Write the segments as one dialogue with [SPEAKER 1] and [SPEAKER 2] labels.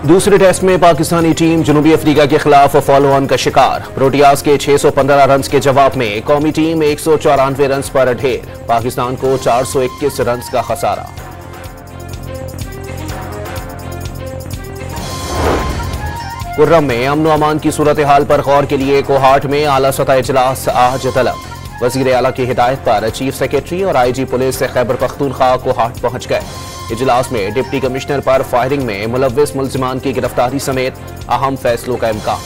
[SPEAKER 1] दूसरे टेस्ट में पाकिस्तानी टीम जनूबी अफ्रीका के खिलाफ फॉलो ऑन का शिकार। प्रोटियाज के 615 रन के जवाब में कौमी टीम 194 रन पर ढेर। पाकिस्तान को 421 रन का खसारा। कुर्रम में अमन अमान की सूरत हाल पर गौर के लिए कोहाट में आला सतह इजलास आज तलब। वजीर आला की हिदायत पर चीफ सेक्रेटरी और IG पुलिस से खैबर पख्तूनख्वा कोहाट पहुंच गए। इजलास में डिप्टी कमिश्नर पर फायरिंग में मुलव्विस मुल्जिमान की गिरफ्तारी समेत अहम फैसलों का इम्कान।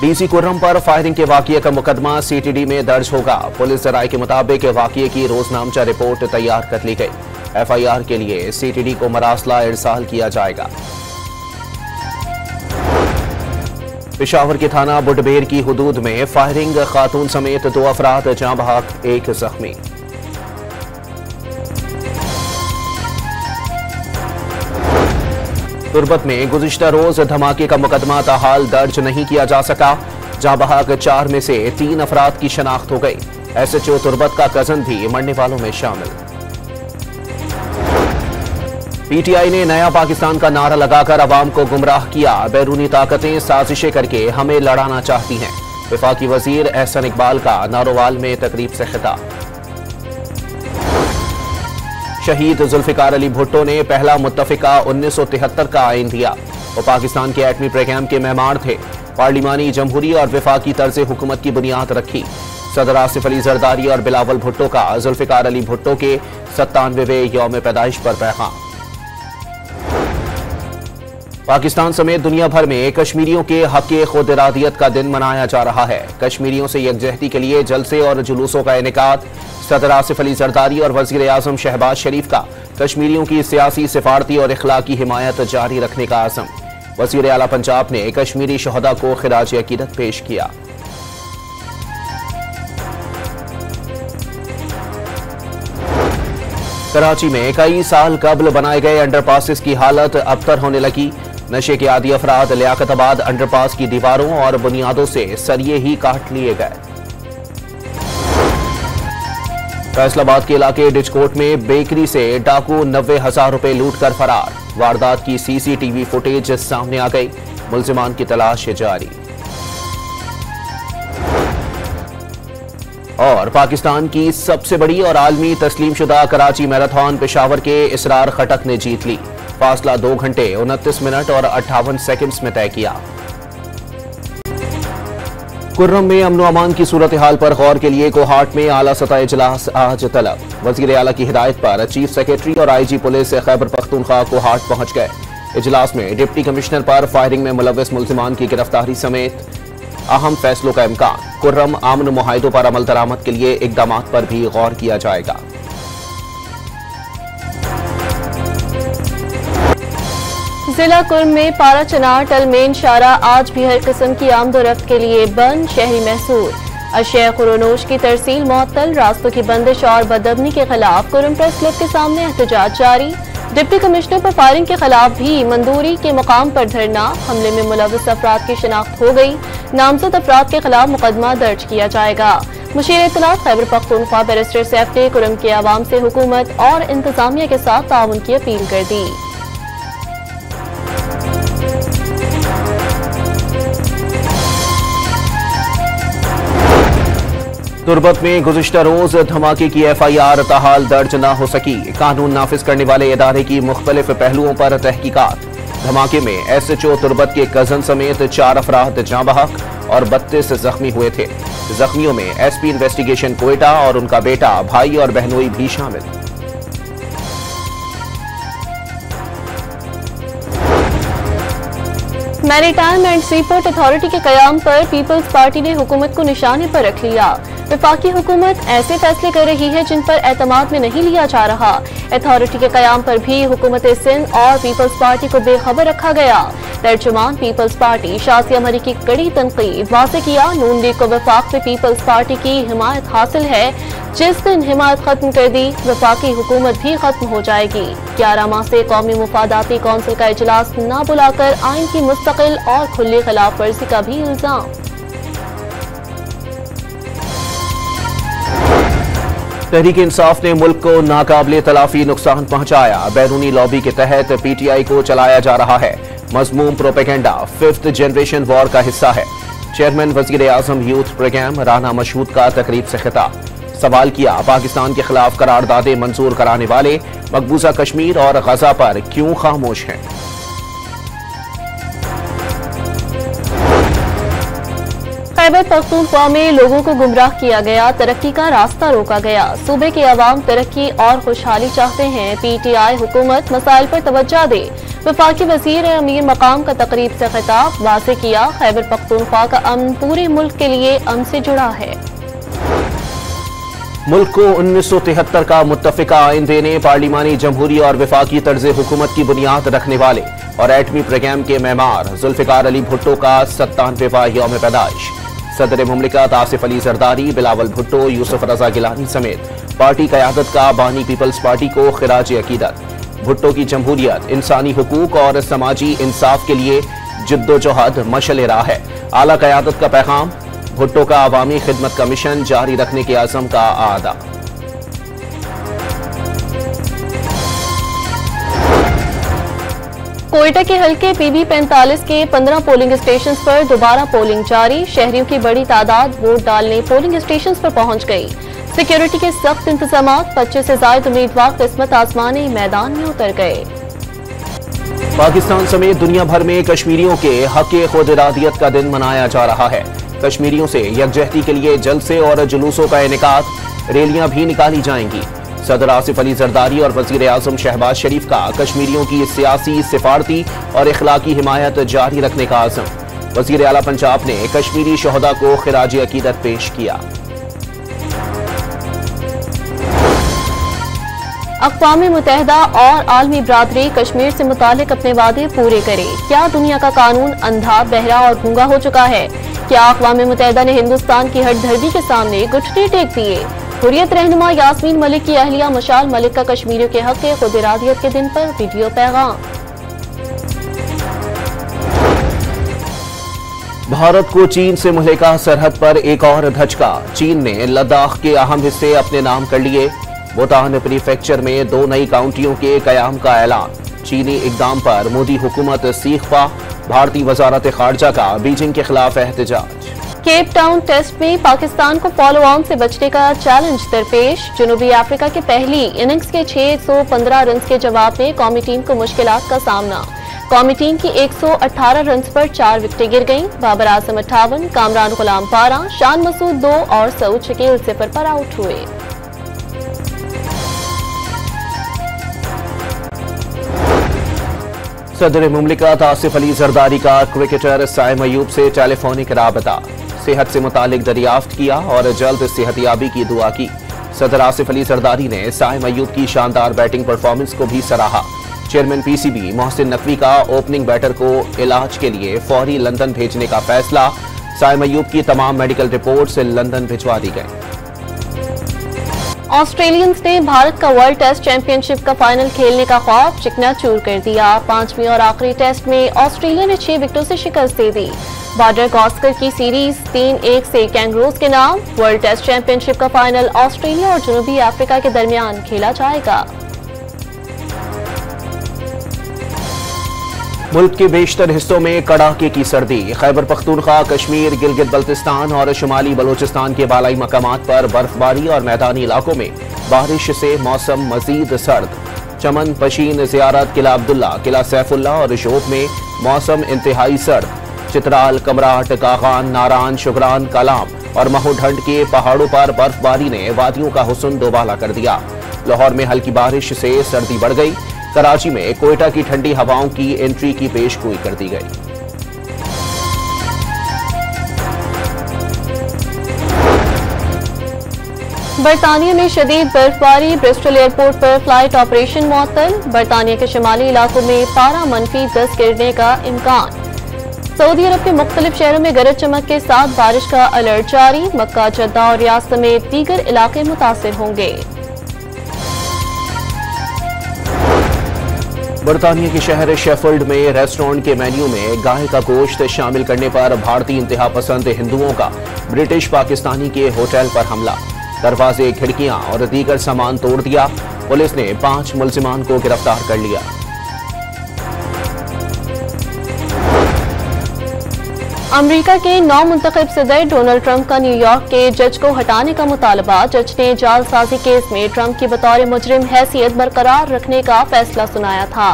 [SPEAKER 1] DC कुर्रम पर फायरिंग के वाकये का मुकदमा CTD में दर्ज होगा। पुलिस राय के मुताबिक वाकये की रोजनामचा रिपोर्ट तैयार कर ली गई। FIR के लिए CTD को मरासला इरसाल किया जाएगा। पेशावर के थाना बुडबेर की हुदूद में फायरिंग, खातून समेत 2 अफराद जाँ बहक, 1 जख्मी। तुर्बत में गुज़िश्ता रोज धमाके का मुकदमा ताहाल दर्ज नहीं किया जा सका। जाँ बहक 4 में से 3 अफराद की शनाख्त हो गई। SHO तुर्बत का कजन भी मरने वालों में शामिल। PTI ने नया पाकिस्तान का नारा लगाकर अवाम को गुमराह किया। बैरूनी ताकतें साजिशें करके हमें लड़ाना चाहती हैं। वफाकी वजीर एहसन इकबाल का नारोवाल में तकरीब से खिताब। शहीद जुल्फिकार अली भुट्टो ने पहला मुत्तफिका 1973 का आइन दिया। वो पाकिस्तान के एटमी प्रोग्राम के मेहमान थे। पार्लिमानी, जमहूरी और वफाकी तर्ज हुकूमत की बुनियाद रखी। सदर आसिफ अली जरदारी और बिलावल भुट्टो का जुल्फिकार अली भुट्टो के 97वें यौम पैदाइश पर पैगाम। पाकिस्तान समेत दुनिया भर में कश्मीरियों के हक़ खुद इरादियत का दिन मनाया जा रहा है। कश्मीरियों से यकजहती के लिए जलसे और जुलूसों का इनेकाद। सदर आसिफ अली जरदारी और वज़ीर आज़म शहबाज शरीफ का कश्मीरियों की सियासी, सिफारती और इखलाकी हिमायत जारी रखने का आज़म। वज़ीर आला पंजाब ने कश्मीरी शहदा को खिराज अकीदत पेश किया। कराची में कई साल कबल बनाए गए अंडरपासेस की हालत अबतर होने लगी। नशे के आदी अफराद लियाकताबाद अंडरपास की दीवारों और बुनियादों से सरिये ही काट लिए गए। फैसलाबाद के इलाके डिचकोट में बेकरी से डाकू 90,000 रुपए लूट कर फरार। वारदात की CCTV फुटेज सामने आ गई। मुल्जिमान की तलाश जारी। और पाकिस्तान की सबसे बड़ी और आलमी तस्लीमशुदा कराची मैराथन पेशावर के इसरार खटक ने जीत ली। फासला 2 घंटे 29 मिनट और 58 सेकंड्स में तय किया। कुर्रम में अमन अमान की सूरत हाल पर गौर के लिए कोहाट में आला सतह इजलास आज तलब। वजीर आला की हिदायत पर चीफ सेक्रेटरी और IG पुलिस से खैबर पख्तूनख्वा कोहाट पहुंच गए। इजलास में डिप्टी कमिश्नर पर फायरिंग में मुलव्विस मुल्जिमान की गिरफ्तारी समेत अहम फैसलों का इम्कान। कुर्रम अमन मुआहिदों पर अमल दरामद के लिए इकदामात पर भी गौर किया जाएगा।
[SPEAKER 2] जिला कुर्म में पारा चनार टलमेन शारा आज भी हर किस्म की आमदोरफ्त के लिए बंद। शहरी महसूल अशिया खुरोनोश की तरसील मुअत्तल। रास्तों की बंदिश और बदअमनी के खिलाफ कुर्म प्रेस क्लब के सामने एहतजाज जारी। डिप्टी कमिश्नर पर फायरिंग के खिलाफ भी मंदूरी के मुकाम पर धरना। हमले में मुलव्विस अफराद की शिनाख्त हो गई। नामजद अफराद के खिलाफ मुकदमा दर्ज किया जाएगा। मुशीर इत्तलात खैबर पख्तूनख्वा बैरिस्टर सैफ ने कुर्म के अवाम से हुकूमत और इंतजामिया के साथ ताउन की अपील कर दी।
[SPEAKER 1] तुर्बत में गुज़िश्ता रोज धमाके की FIR ताहाल दर्ज न हो सकी। कानून नाफिज करने वाले इदारे की मुख्तलिफ पहलुओं पर तहकीकात। धमाके में SHO तुर्बत के कजन समेत 4 अफराद जाँ बहक और 32 जख्मी हुए थे। जख्मियों में SP इन्वेस्टिगेशन कोयटा और उनका बेटा, भाई और बहनोई भी शामिल।
[SPEAKER 2] मैरीटाइम एंड सीपोर्ट अथॉरिटी के कयाम पर पीपल्स पार्टी ने हुकूमत को निशाने पर रख लिया। वफाकी हुकूमत ऐसे फैसले कर रही है जिन पर एतमाद में नहीं लिया जा रहा। अथॉरिटी के कयाम पर भी हुकूमत सिंध और पीपल्स पार्टी को बेखबर रखा गया। तर्जुमान पीपल्स पार्टी शाजिया मरी की कड़ी तनकीद। वाज़ेह किया नून लीग को वफाक में पीपल्स पार्टी की हिमायत हासिल है। जिस दिन हिमायत खत्म कर दी वफाकी हुकूमत भी खत्म हो जाएगी। 11 माह से कौमी मुफादाती कौंसिल का इजलास न बुलाकर आइन की मुस्तकिल और खुली खिलाफ वर्जी का भी इल्जाम।
[SPEAKER 1] तहरीक इंसाफ ने मुल्क को नाकाबिले तलाफी नुकसान पहुंचाया। बैरूनी लॉबी के तहत पीटीआई को चलाया जा रहा है मजमूम प्रोपेगेंडा 5th जनरेशन वॉर का हिस्सा है। चेयरमैन वजीर आजम यूथ प्रोग्राम राना मशहूद का तकरीब से खिताब। सवाल किया, पाकिस्तान के खिलाफ करारदादे मंजूर कराने वाले मकबूजा कश्मीर और गजा पर क्यों खामोश हैं।
[SPEAKER 2] खैबर पख्तूनख्वा में लोगों को गुमराह किया गया, तरक्की का रास्ता रोका गया। सूबे के अवाम तरक्की और खुशहाली चाहते हैं। पीटीआई हुकूमत मसाइल पर तवज्जो दे। वफाकी वजीर अमीर मकाम का तकरीब से खिताब। वाज़े किया, खैबर पख्तूनख्वा का अमन पूरे मुल्क के लिए अमन से जुड़ा है।
[SPEAKER 1] मुल्क को 1973 का मुत्तफिका आइन देने, पार्लिमानी जमहूरी और वफाकी तर्ज हुकूमत की बुनियाद रखने वाले और एटमी प्रोग्राम के मेमार जुल्फिकार अली भुट्टो का 97वां यौम पैदाइश। सदर मुमलिकत आसिफ अली जरदारी, बिलावल भुट्टो, यूसुफ रजा गिलानी समेत पार्टी क़यादत का बानी पीपल्स पार्टी को खिराज अकीदत। भुट्टो की जमहूरियत इंसानी हुकूक और समाजी इंसाफ के लिए जिद्दोजहद मशल राह है। आला क़यादत का पैगाम, भुट्टो का अवामी खिदमत का मिशन जारी रखने के आज़म का आदा।
[SPEAKER 2] कोयटा के हल्के पीबी 45 के 15 पोलिंग स्टेशन पर दोबारा पोलिंग जारी। शहरियों की बड़ी तादाद वोट डालने पोलिंग स्टेशन पर पहुंच गई। सिक्योरिटी के सख्त इंतजाम, 25 से ज्यादा उम्मीदवार किस्मत आजमाने मैदान में उतर गए।
[SPEAKER 1] पाकिस्तान समेत दुनिया भर में कश्मीरियों के हक़ खुद इरादियत का दिन मनाया जा रहा है। कश्मीरियों से यकजहती के लिए जलसे और जुलूसों का इनेकाद, रैलियां भी निकाली जाएंगी। सदर आसिफ अली जरदारी और वजीर आजम शहबाज शरीफ का कश्मीरियों की सियासी, सिफारती और इखलाकी हिमायत जारी रखने का आज़म। वजीर आला पंजाब ने कश्मीरी शोहदा को खिराज अकीदत पेश किया।
[SPEAKER 2] अक़वाम मुत्तहिदा और आलमी बरादरी कश्मीर से मुतालिक अपने वादे पूरे करे। क्या दुनिया का कानून अंधा, बहरा और गूंगा हो चुका है? क्या अक़वाम मुत्तहिदा ने हिंदुस्तान की हटधर्मी के सामने घुटने टेक दिए? हुर्रियत रहनुमा यास्मीन मलिक की अहलिया मशाल मलिक का कश्मीरियों के हक़ खुद इरादियत के दिन पर वीडियो पैगाम।
[SPEAKER 1] भारत को चीन से मुल्हिका सरहद पर एक और धचका। चीन ने लद्दाख के अहम हिस्से अपने नाम कर लिए। बोटान प्रीफेक्चर में 2 नई काउंटियों के कयाम का ऐलान। चीनी इकदाम पर मोदी हुकूमत सीखपा। भारतीय वजारत खारजा का बीजिंग के खिलाफ एहतजाज।
[SPEAKER 2] केप टाउन टेस्ट में पाकिस्तान को फॉलो ऑन से बचने का चैलेंज दरपेश। जनूबी अफ्रीका की पहली इनिंग्स के 615 रन के जवाब में कौमी टीम को मुश्किलात का सामना। कौमी टीम की 118 रन पर 4 विकेटें गिर गईं। बाबर आजम 58, कामरान गुलाम 12, शान मसूद 2 और सऊद शकील 0 पर आउट हुए।
[SPEAKER 1] सदर मुमलिकत आसिफ अली जरदारी का क्रिकेटर साइम अयूब से टेलीफोनिक राबता। सेहत से मुतालिक दरियाफ्त किया और जल्द सेहतियाबी की दुआ की। सदर आसिफ अली जरदारी ने साइम अयूब की शानदार बैटिंग परफॉर्मेंस को भी सराहा। चेयरमैन पीसीबी मोहसिन नकवी का ओपनिंग बैटर को इलाज के लिए फौरी लंदन भेजने का फैसला। साइम अयूब की तमाम मेडिकल रिपोर्ट्स लंदन भिजवा दी गई।
[SPEAKER 2] ऑस्ट्रेलियंस ने भारत का वर्ल्ड टेस्ट चैंपियनशिप का फाइनल खेलने का ख्वाब चिकनाचूर कर दिया। 5वीं और आखिरी टेस्ट में ऑस्ट्रेलिया ने 6 विकेटों से शिकस्त दे दी। बॉर्डर गावस्कर की सीरीज 3-1 से कैंगरूज के नाम। वर्ल्ड टेस्ट चैंपियनशिप का फाइनल ऑस्ट्रेलिया और जनूबी अफ्रीका के दरमियान खेला जाएगा।
[SPEAKER 1] मुल्क के बेशतर हिस्सों में कड़ाके की सर्दी। खैबर पख्तूनख्वा, कश्मीर, गिलगित बल्तिस्तान और शुमाली बलोचिस्तान के बालाई मकामात पर बर्फबारी और मैदानी इलाकों में बारिश से मौसम मजीद सर्द। चमन, पशीन, ज़ियारत, किला अब्दुल्ला, किला सैफुल्ला और शोप में मौसम इंतहाई सर्द। चित्राल, कमराट, कागान, नारान, शुगरान, कलाम और महूढंड के पहाड़ों पर बर्फबारी ने वादियों का हुस्न दोबाला कर दिया। लाहौर में हल्की बारिश से सर्दी बढ़ गई। कराची में कोयटा की ठंडी हवाओं की एंट्री की पेशगोई कर दी गई।
[SPEAKER 2] बरतानिया में शदीद बर्फबारी। ब्रिस्टल एयरपोर्ट पर फ्लाइट ऑपरेशन मुअत्तल। बरतानिया के शुमाली इलाकों में पारा -10 गिरने का इम्कान। सऊदी अरब के मुख्तलिफ शहरों में गरज चमक के साथ बारिश का अलर्ट जारी। मक्का, जद्दा और रियाद समेत दीगर इलाके मुतासिर होंगे।
[SPEAKER 1] बरतानिया के शहर शेफील्ड में रेस्टोरेंट के मेन्यू में गाय का गोश्त शामिल करने पर भारतीय इंतहा पसंद हिंदुओं का ब्रिटिश पाकिस्तानी के होटल पर हमला। दरवाजे, खिड़कियां और दीगर सामान तोड़ दिया। पुलिस ने 5 मुलजिमान को गिरफ्तार कर लिया।
[SPEAKER 2] अमेरिका के नौ मुंतखब सदर डोनाल्ड ट्रंप का न्यूयॉर्क के जज को हटाने का मुतालबा। जज ने जालसाजी केस में ट्रंप की बतौर मुजरिम हैसियत बरकरार रखने का फैसला सुनाया था।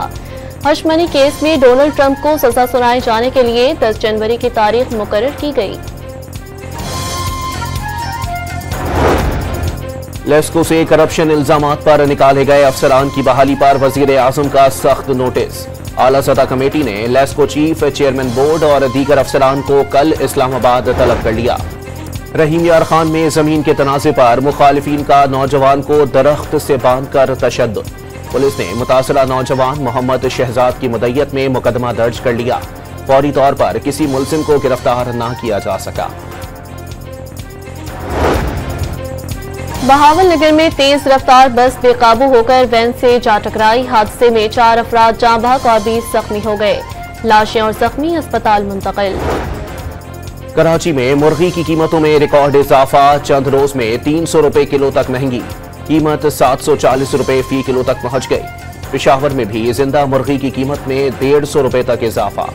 [SPEAKER 2] हश मनी केस में डोनाल्ड ट्रंप को सजा सुनाए जाने के लिए 10 जनवरी की तारीख मुकर्रर की गई।
[SPEAKER 1] लेस्को से करप्शन इल्जामात पर निकाले गए अफसरान की बहाली पर वजीर आजम का सख्त नोटिस। आला सतह कमेटी ने लेस्को चीफ, चेयरमैन बोर्ड और दीगर अफसरान को कल इस्लामाबाद तलब कर लिया। रहीम यार खान में जमीन के तनाज़े पर मुखालिफिन का नौजवान को दरख्त से बांधकर तशद्दुद। पुलिस ने मुतासरा नौजवान मोहम्मद शहजाद की मुद्दत में मुकदमा दर्ज कर लिया। फौरी तौर पर किसी मुलजिम को गिरफ्तार न किया जा सका।
[SPEAKER 2] बहावलनगर में तेज रफ्तार बस बेकाबू होकर वैन से जा टकराई। हादसे में 4 अफराद जाँ बहक और 20 जख्मी हो गए। लाशें और जख्मी अस्पताल मुंतकिल।
[SPEAKER 1] कराची में मुर्गी की कीमतों में रिकॉर्ड इजाफा। चंद रोज में 300 रुपए किलो तक महंगी। कीमत 740 रुपए फी किलो तक पहुंच गई। पेशावर में भी जिंदा मुर्गी की कीमत में 150 रुपए तक इजाफा।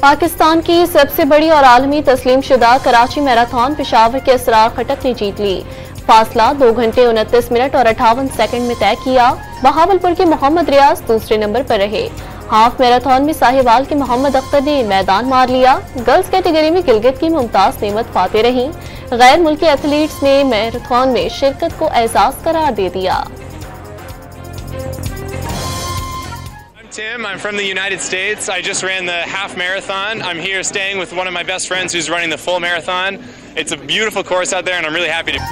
[SPEAKER 2] पाकिस्तान की सबसे बड़ी और आलमी तस्लीम शुदा कराची मैराथन पेशावर के असरार खटक ने जीत ली। फासला 2 घंटे 29 मिनट और 58 सेकंड में तय किया। बहावलपुर के मोहम्मद रियाज दूसरे नंबर पर रहे। हाफ मैराथन में साहिवाल के मोहम्मद अख्तर ने मैदान मार लिया। गर्ल्स कैटेगरी में गिलगित की मुमताज नेमत फाते रही। गैर मुल्की एथलीट्स ने मैराथन में शिरकत को एजाज करार दे दिया।
[SPEAKER 3] Tim, I'm from the United States. I just ran the half marathon. I'm here staying with one of my best friends who's running the full marathon. It's a beautiful course out there and I'm really happy to